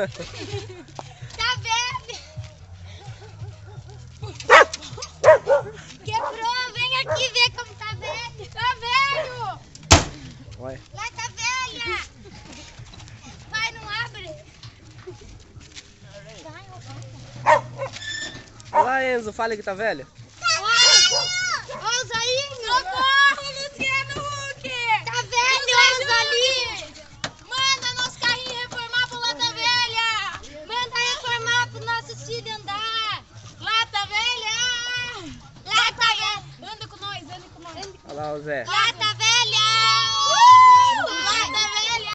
Tá velho! Quebrou! Vem aqui ver como tá velho! Tá velho! Vai. Lá tá velha! Vai, não abre! Olha lá, Enzo, fala que tá velha. Ó o Zainho! Socorro, Luciano Huck! Tá velho, Enzo ali! Manda nosso carrinho reformar pro Lata Velha! Manda reformar pro nossos filhos andar! Lata Velha! Lata Velha! Anda com nós, anda com nós! Olha lá o Zé. Lata Velha!